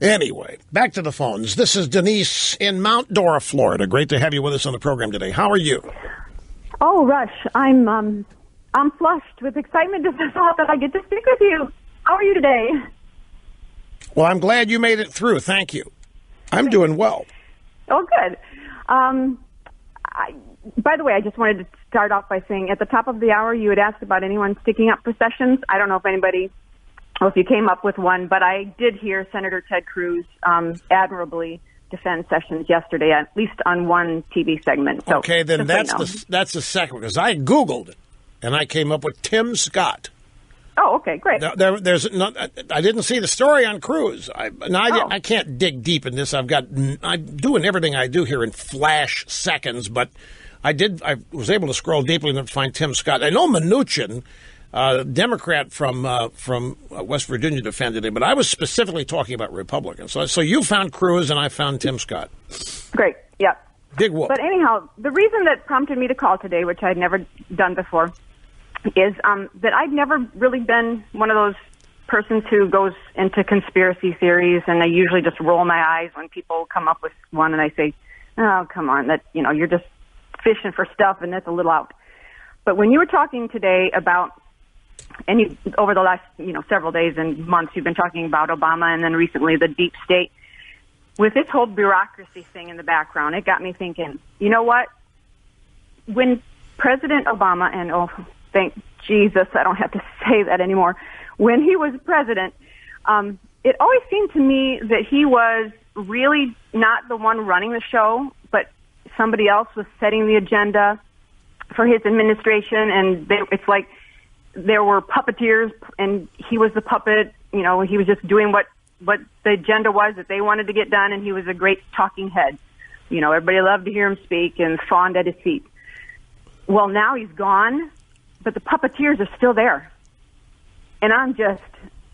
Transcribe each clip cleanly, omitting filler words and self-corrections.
Anyway, back to the phones. This is Denise in Mount Dora, Florida. Great to have you with us on the program today. How are you? Oh, Rush, I'm flushed with excitement just the thought that I get to speak with you. How are you today? Well, I'm glad you made it through. Thank you. I'm doing well. Oh, good. By the way, I just wanted to start off by saying at the top of the hour, you had asked about anyone sticking up for Sessions. I don't know if you came up with one, but I did hear Senator Ted Cruz admirably defend Sessions yesterday, at least on one TV segment. So, okay, then that's the second, because I Googled it, and I came up with Tim Scott. Oh, okay, great. I didn't see the story on Cruz. I can't dig deep in this. I'm doing everything I do here in flash seconds, but I was able to scroll deeply enough to find Tim Scott. I know Mnuchin, Democrat from West Virginia, defended him, but I was specifically talking about Republicans. So you found Cruz, and I found Tim Scott. Great, yeah. Big whoop. But anyhow, the reason that prompted me to call today, which I'd never done before, is that I've never really been one of those persons who goes into conspiracy theories, and I usually just roll my eyes when people come up with one, and I say, oh, come on, you're just fishing for stuff, and that's a little out. But when you were talking today about, and over the last, several days and months, you've been talking about Obama and then recently the deep state, with this whole bureaucracy thing in the background, it got me thinking, you know what? When President Obama, and thank Jesus, I don't have to say that anymore. When he was president, it always seemed to me that he was really not the one running the show, but somebody else was setting the agenda for his administration, and it's like there were puppeteers, and he was the puppet. He was just doing what the agenda was that they wanted to get done, and he was a great talking head. Everybody loved to hear him speak and fawned at his feet. Well, now he's gone, but the puppeteers are still there. And I'm just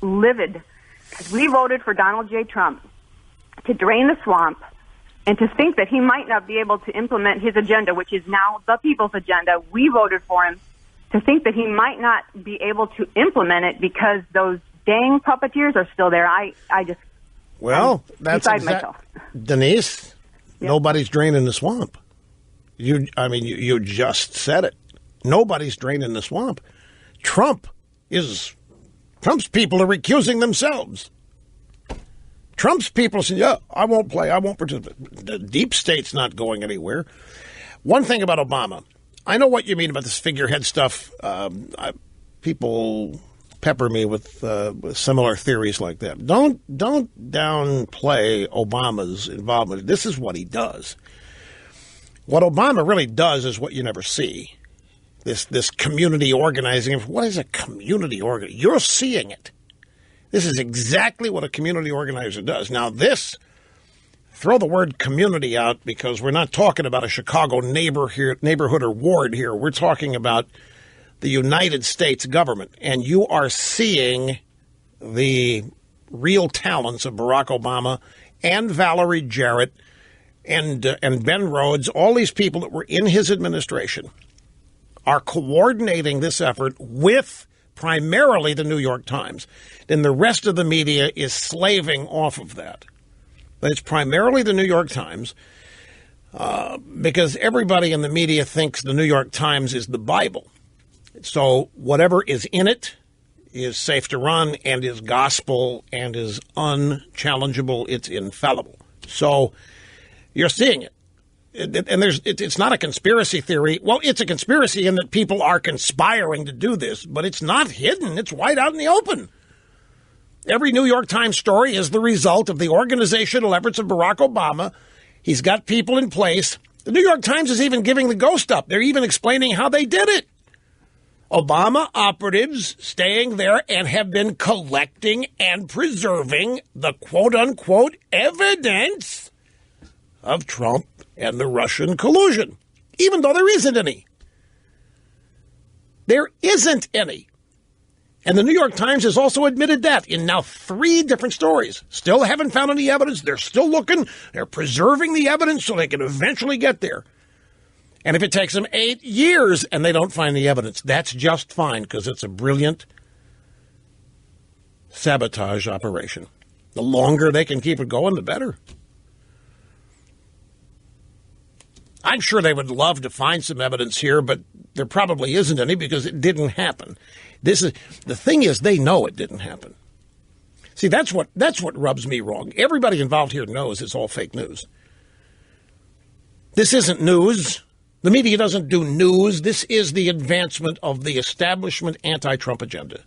livid, because we voted for Donald J. Trump to drain the swamp, and to think that he might not be able to implement his agenda, which is now the people's agenda. We voted for him. To think that he might not be able to implement it because those dang puppeteers are still there. That's myself. Denise, yep. Nobody's draining the swamp. You just said it. Nobody's draining the swamp. Trump's people are recusing themselves. Trump's people say, yeah, I won't play. I won't participate. The deep state's not going anywhere. One thing about Obama, I know what you mean about this figurehead stuff. People pepper me with similar theories like that. Don't downplay Obama's involvement. This is what he does. What Obama really does is what you never see. This community organizing. What is a community organizer? You're seeing it. This is exactly what a community organizer does. Now throw the word community out, because we're not talking about a Chicago neighborhood or ward here. We're talking about the United States government, and you are seeing the real talents of Barack Obama and Valerie Jarrett and Ben Rhodes. All these people that were in his administration are coordinating this effort with primarily the New York Times. Then the rest of the media is slaving off of that. But it's primarily the New York Times, because everybody in the media thinks the New York Times is the Bible. So whatever is in it is safe to run and is gospel and is unchallengeable. It's infallible. So you're seeing it. And it's not a conspiracy theory. Well, it's a conspiracy in that people are conspiring to do this, but it's not hidden. It's right out in the open. Every New York Times story is the result of the organizational efforts of Barack Obama. He's got people in place. The New York Times is even giving the ghost up. They're even explaining how they did it. Obama operatives staying there and have been collecting and preserving the quote-unquote evidence of Trump and the Russian collusion, even though there isn't any. There isn't any. And the New York Times has also admitted that in now 3 different stories. Still haven't found any evidence. They're still looking. They're preserving the evidence so they can eventually get there. And if it takes them 8 years and they don't find the evidence, that's just fine, because it's a brilliant sabotage operation. The longer they can keep it going, the better. I'm sure they would love to find some evidence here, but there probably isn't any because it didn't happen. The thing is, they know it didn't happen. See, that's what rubs me wrong. Everybody involved here knows it's all fake news. This isn't news. The media doesn't do news. This is the advancement of the establishment anti-Trump agenda.